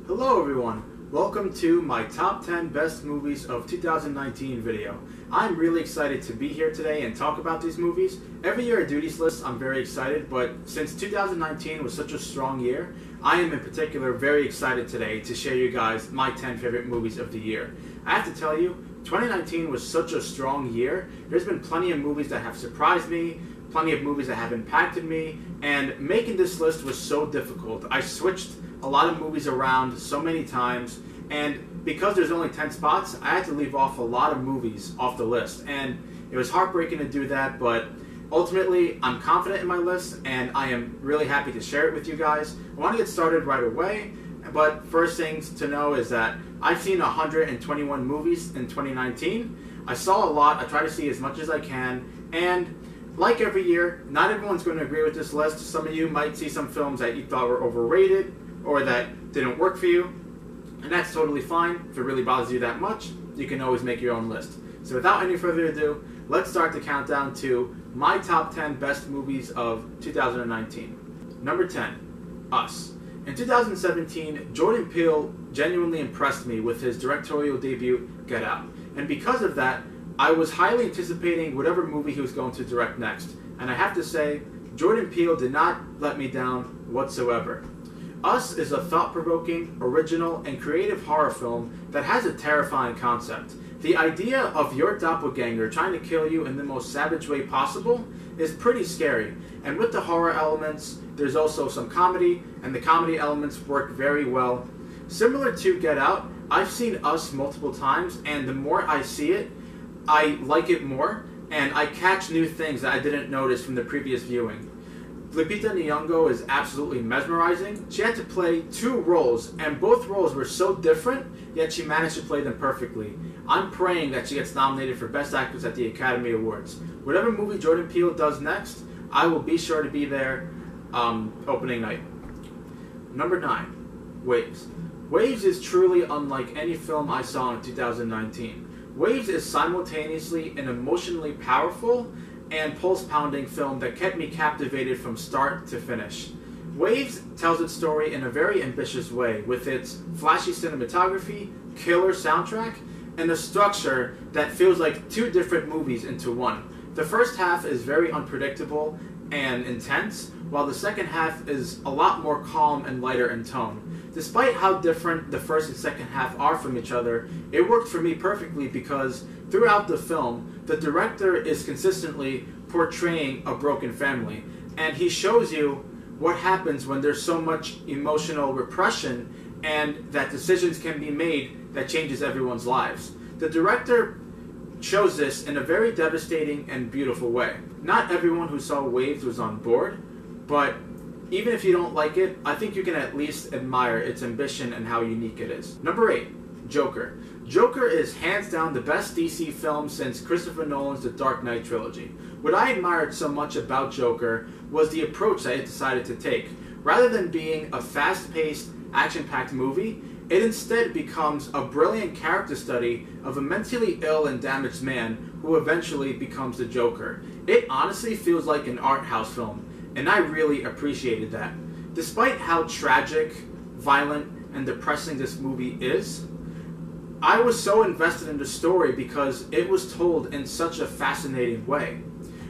Hello everyone, welcome to my top 10 best movies of 2019 video. I'm really excited to be here today and talk about these movies. Every year I do these lists, I'm very excited, but since 2019 was such a strong year, I am in particular very excited today to share you guys my 10 favorite movies of the year. I have to tell you, 2019 was such a strong year. There's been plenty of movies that have surprised me, plenty of movies that have impacted me, and making this list was so difficult. I switched a lot of movies around so many times, and because there's only 10 spots, I had to leave off a lot of movies off the list, and it was heartbreaking to do that, but ultimately I'm confident in my list and I am really happy to share it with you guys. I want to get started right away, but first things to know is that I've seen 121 movies in 2019. I saw a lot, I try to see as much as I can, and like every year, not everyone's going to agree with this list. Some of you might see some films that you thought were overrated or that didn't work for you, and that's totally fine. If it really bothers you that much, you can always make your own list. So without any further ado, let's start the countdown to my top 10 best movies of 2019. Number 10, Us. In 2017, Jordan Peele genuinely impressed me with his directorial debut, Get Out. And because of that, I was highly anticipating whatever movie he was going to direct next. And I have to say, Jordan Peele did not let me down whatsoever. Us is a thought-provoking, original, and creative horror film that has a terrifying concept. The idea of your doppelganger trying to kill you in the most savage way possible is pretty scary. And with the horror elements, there's also some comedy, and the comedy elements work very well. Similar to Get Out, I've seen Us multiple times, and the more I see it, I like it more, and I catch new things that I didn't notice from the previous viewing. Lupita Nyong'o is absolutely mesmerizing. She had to play two roles, and both roles were so different, yet she managed to play them perfectly. I'm praying that she gets nominated for Best Actress at the Academy Awards. Whatever movie Jordan Peele does next, I will be sure to be there opening night. Number 9, Waves. Waves is truly unlike any film I saw in 2019. Waves is simultaneously an emotionally powerful and pulse-pounding film that kept me captivated from start to finish. Waves tells its story in a very ambitious way, with its flashy cinematography, killer soundtrack, and a structure that feels like two different movies into one. The first half is very unpredictable and intense, while the second half is a lot more calm and lighter in tone. Despite how different the first and second half are from each other, it worked for me perfectly because throughout the film, the director is consistently portraying a broken family, and he shows you what happens when there's so much emotional repression and that decisions can be made that changes everyone's lives. The director shows this in a very devastating and beautiful way. Not everyone who saw Waves was on board, but even if you don't like it, I think you can at least admire its ambition and how unique it is. Number 8, Joker. Joker is hands down the best DC film since Christopher Nolan's The Dark Knight trilogy. What I admired so much about Joker was the approach that it decided to take. Rather than being a fast-paced, action-packed movie, it instead becomes a brilliant character study of a mentally ill and damaged man who eventually becomes the Joker. It honestly feels like an art house film, and I really appreciated that. Despite how tragic, violent, and depressing this movie is, I was so invested in the story because it was told in such a fascinating way.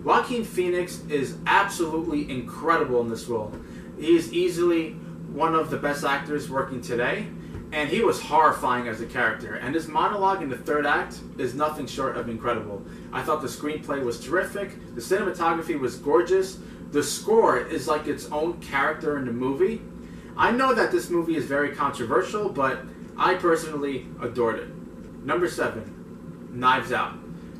Joaquin Phoenix is absolutely incredible in this role. He is easily one of the best actors working today, and he was horrifying as a character, and his monologue in the third act is nothing short of incredible. I thought the screenplay was terrific, the cinematography was gorgeous, the score is like its own character in the movie. I know that this movie is very controversial, but I personally adored it. Number 7, Knives Out.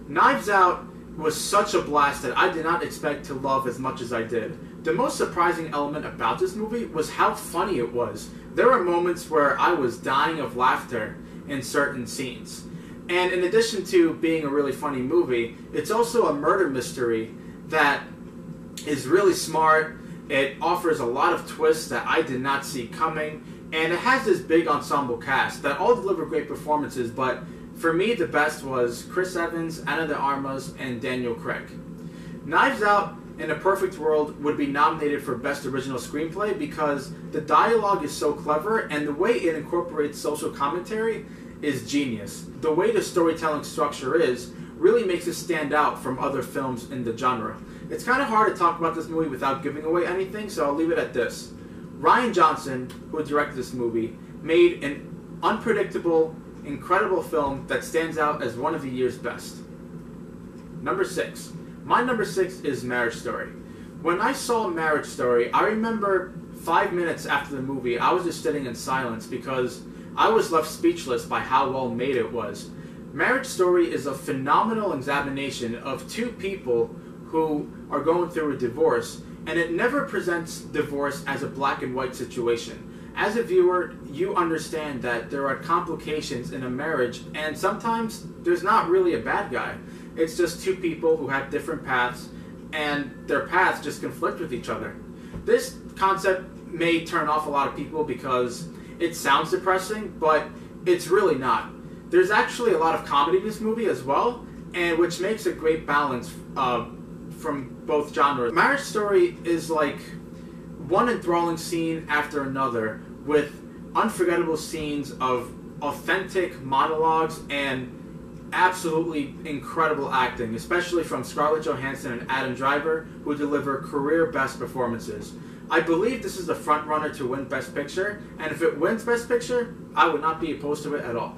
Knives Out was such a blast that I did not expect to love as much as I did. The most surprising element about this movie was how funny it was. There were moments where I was dying of laughter in certain scenes. And in addition to being a really funny movie, it's also a murder mystery that is really smart. It offers a lot of twists that I did not see coming, and it has this big ensemble cast that all deliver great performances, but for me the best was Chris Evans, Ana de Armas, and Daniel Craig. Knives Out in a perfect world, would be nominated for Best Original Screenplay because the dialogue is so clever and the way it incorporates social commentary is genius. The way the storytelling structure is really makes it stand out from other films in the genre. It's kind of hard to talk about this movie without giving away anything, so I'll leave it at this. Rian Johnson, who directed this movie, made an unpredictable, incredible film that stands out as one of the year's best. Number 6. My number 6 is Marriage Story. When I saw Marriage Story, I remember 5 minutes after the movie, I was just sitting in silence because I was left speechless by how well made it was. Marriage Story is a phenomenal examination of two people who are going through a divorce, and it never presents divorce as a black and white situation. As a viewer, you understand that there are complications in a marriage, and sometimes there's not really a bad guy. It's just two people who have different paths, and their paths just conflict with each other. This concept may turn off a lot of people because it sounds depressing, but it's really not. There's actually a lot of comedy in this movie as well, and which makes a great balance from both genres. Marriage Story is like one enthralling scene after another with unforgettable scenes of authentic monologues and absolutely incredible acting, especially from Scarlett Johansson and Adam Driver, who deliver career best performances. I believe this is the front runner to win Best Picture, and if it wins Best Picture, I would not be opposed to it at all.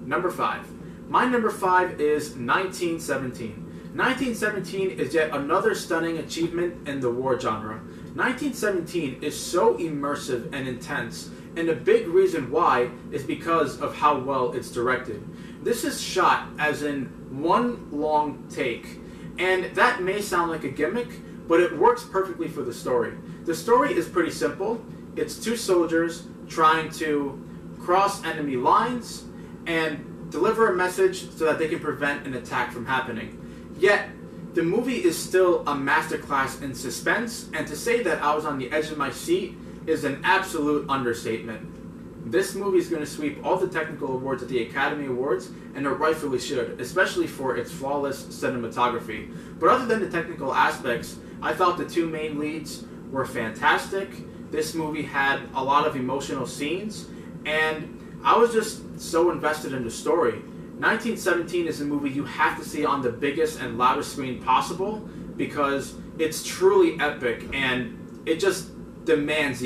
Number 5. My number 5 is 1917. 1917 is yet another stunning achievement in the war genre. 1917 is so immersive and intense, and a big reason why is because of how well it's directed. This is shot as in one long take, and that may sound like a gimmick, but it works perfectly for the story. The story is pretty simple. It's two soldiers trying to cross enemy lines and deliver a message so that they can prevent an attack from happening. Yet, the movie is still a masterclass in suspense, and to say that I was on the edge of my seat is an absolute understatement. This movie is going to sweep all the technical awards at the Academy Awards, and it rightfully should, especially for its flawless cinematography. But other than the technical aspects, I thought the two main leads were fantastic. This movie had a lot of emotional scenes, and I was just so invested in the story. 1917 is a movie you have to see on the biggest and loudest screen possible because it's truly epic, and it just demands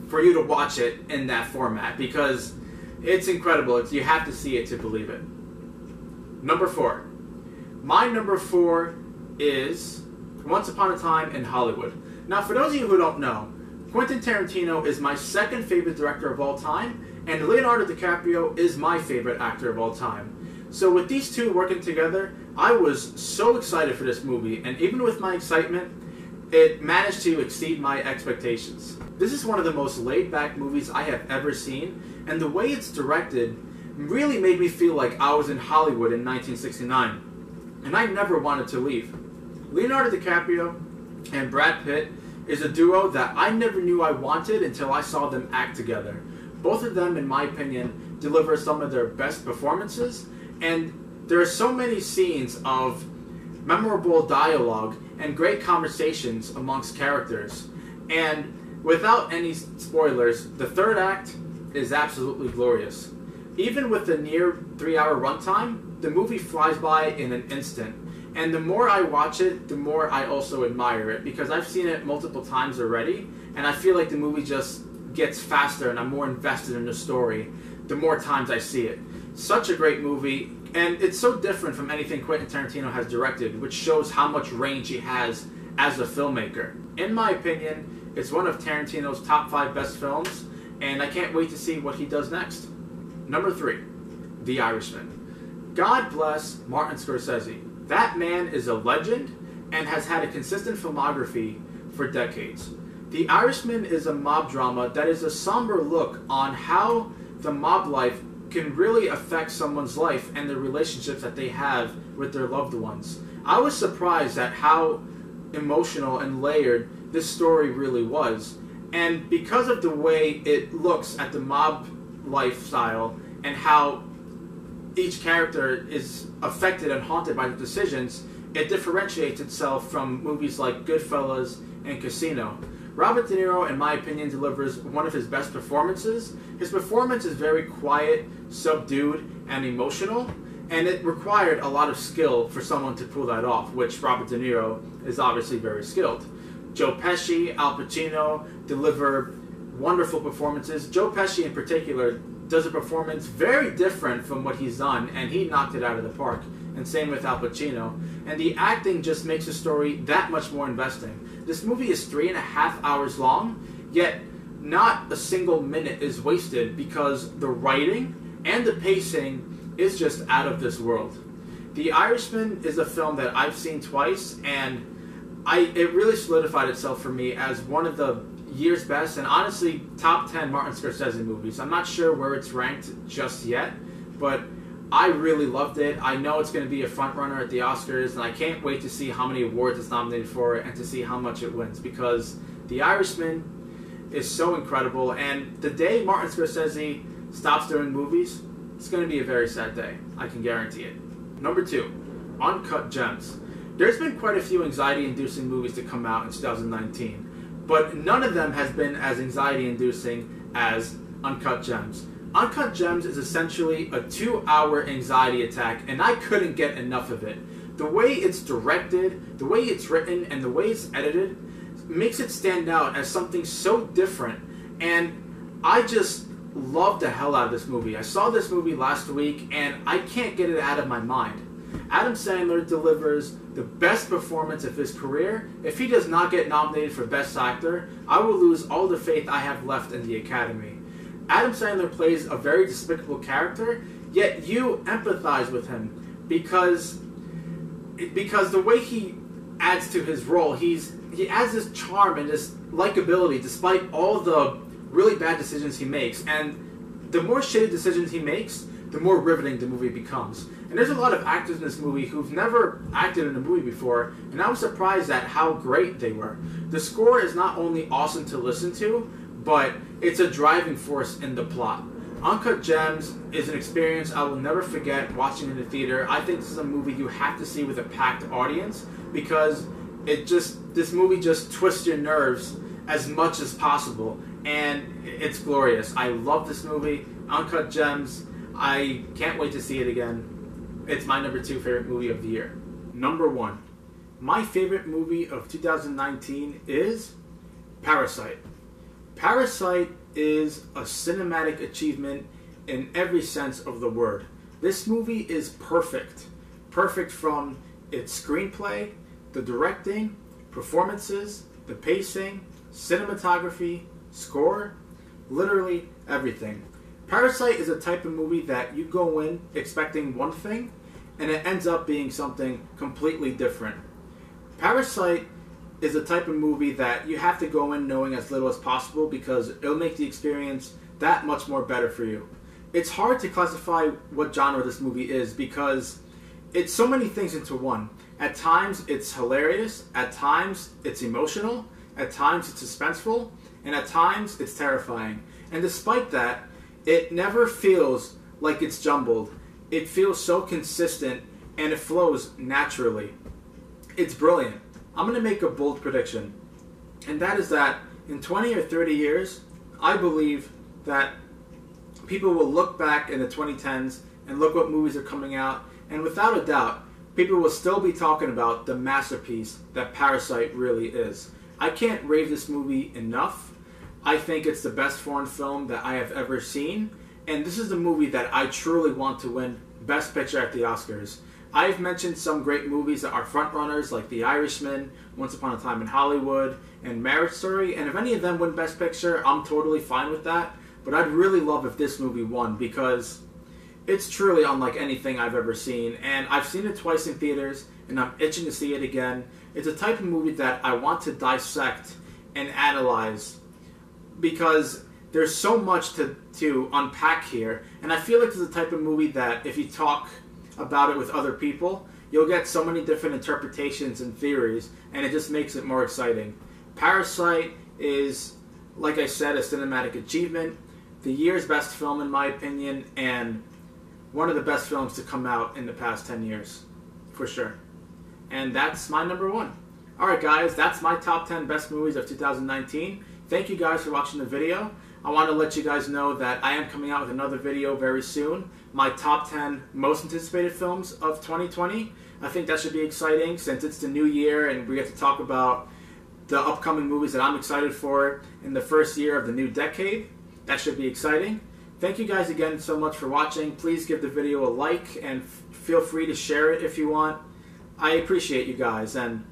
for you to watch it in that format because it's incredible. You have to see it to believe it. Number 4. My number 4 is Once Upon a Time in Hollywood. Now, for those of you who don't know, Quentin Tarantino is my second favorite director of all time, and Leonardo DiCaprio is my favorite actor of all time. So with these two working together, I was so excited for this movie, and even with my excitement, it managed to exceed my expectations. This is one of the most laid-back movies I have ever seen, and the way it's directed really made me feel like I was in Hollywood in 1969, and I never wanted to leave. Leonardo DiCaprio and Brad Pitt is a duo that I never knew I wanted until I saw them act together. Both of them, in my opinion, deliver some of their best performances, and there are so many scenes of memorable dialogue and great conversations amongst characters. And without any spoilers, the third act is absolutely glorious. Even with the near 3-hour runtime, the movie flies by in an instant. And the more I watch it, the more I also admire it, because I've seen it multiple times already, and I feel like the movie just gets faster and I'm more invested in the story the more times I see it. Such a great movie, and it's so different from anything Quentin Tarantino has directed, which shows how much range he has as a filmmaker. In my opinion, it's one of Tarantino's top 5 best films, and I can't wait to see what he does next. Number 3, The Irishman. God bless Martin Scorsese. That man is a legend and has had a consistent filmography for decades. The Irishman is a mob drama that is a somber look on how the mob life can really affect someone's life and the relationships that they have with their loved ones. I was surprised at how emotional and layered this story really was. And because of the way it looks at the mob lifestyle and how each character is affected and haunted by the decisions, it differentiates itself from movies like Goodfellas and Casino. Robert De Niro, in my opinion, delivers one of his best performances. His performance is very quiet, subdued, and emotional, and it required a lot of skill for someone to pull that off, which Robert De Niro is obviously very skilled. Joe Pesci, Al Pacino deliver wonderful performances. Joe Pesci in particular does a performance very different from what he's done, and he knocked it out of the park. And same with Al Pacino. And the acting just makes the story that much more investing. This movie is 3.5 hours long, yet not a single minute is wasted because the writing and the pacing is just out of this world. The Irishman is a film that I've seen twice, and it really solidified itself for me as one of the year's best, and honestly, top 10 Martin Scorsese movies. I'm not sure where it's ranked just yet, but I really loved it. I know it's going to be a front runner at the Oscars, and I can't wait to see how many awards it's nominated for and to see how much it wins, because The Irishman is so incredible, and the day Martin Scorsese stops doing movies, it's going to be a very sad day. I can guarantee it. Number 2, Uncut Gems. There's been quite a few anxiety-inducing movies to come out in 2019, but none of them has been as anxiety-inducing as Uncut Gems. Uncut Gems is essentially a 2-hour anxiety attack, and I couldn't get enough of it. The way it's directed, the way it's written, and the way it's edited makes it stand out as something so different, and I just love the hell out of this movie. I saw this movie last week, and I can't get it out of my mind. Adam Sandler delivers the best performance of his career. If he does not get nominated for Best Actor, I will lose all the faith I have left in the Academy. Adam Sandler plays a very despicable character, yet you empathize with him because the way he adds to his role, he adds this charm and this likability despite all the really bad decisions he makes. And the more shitty decisions he makes, the more riveting the movie becomes. And there's a lot of actors in this movie who've never acted in a movie before, and I was surprised at how great they were. The score is not only awesome to listen to, but it's a driving force in the plot. Uncut Gems is an experience I will never forget watching in the theater. I think this is a movie you have to see with a packed audience because this movie just twists your nerves as much as possible, and it's glorious. I love this movie. Uncut Gems, I can't wait to see it again. It's my number 2 favorite movie of the year. Number 1, my favorite movie of 2019 is Parasite. Parasite is a cinematic achievement in every sense of the word. This movie is perfect. Perfect from its screenplay, the directing, performances, the pacing, cinematography, score, literally everything. Parasite is a type of movie that you go in expecting one thing, and it ends up being something completely different. Parasite is a type of movie that you have to go in knowing as little as possible because it'll make the experience that much more better for you. It's hard to classify what genre this movie is because it's so many things into one. At times it's hilarious, at times it's emotional, at times it's suspenseful, and at times it's terrifying. And despite that, it never feels like it's jumbled. It feels so consistent and it flows naturally. It's brilliant. I'm going to make a bold prediction, and that is that in 20 or 30 years, I believe that people will look back in the 2010s and look what movies are coming out, and without a doubt, people will still be talking about the masterpiece that Parasite really is. I can't rave this movie enough. I think it's the best foreign film that I have ever seen, and this is the movie that I truly want to win Best Picture at the Oscars. I've mentioned some great movies that are frontrunners like The Irishman, Once Upon a Time in Hollywood, and Marriage Story, and if any of them win Best Picture, I'm totally fine with that, but I'd really love if this movie won because it's truly unlike anything I've ever seen, and I've seen it twice in theaters, and I'm itching to see it again. It's a type of movie that I want to dissect and analyze because there's so much to unpack here, and I feel like it's the type of movie that if you talk about it with other people, you'll get so many different interpretations and theories, and it just makes it more exciting. Parasite is, like I said, a cinematic achievement, the year's best film in my opinion, and one of the best films to come out in the past 10 years, for sure. and that's my number 1. Alright guys, that's my top 10 best movies of 2019. Thank you guys for watching the video. I want to let you guys know that I am coming out with another video very soon. My top 10 most anticipated films of 2020. I think that should be exciting since it's the new year and we get to talk about the upcoming movies that I'm excited for in the first year of the new decade. That should be exciting. Thank you guys again so much for watching. Please give the video a like and feel free to share it if you want. I appreciate you guys, and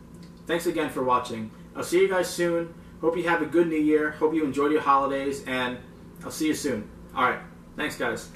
thanks again for watching. I'll see you guys soon. Hope you have a good new year. Hope you enjoyed your holidays, and I'll see you soon. Alright, thanks guys.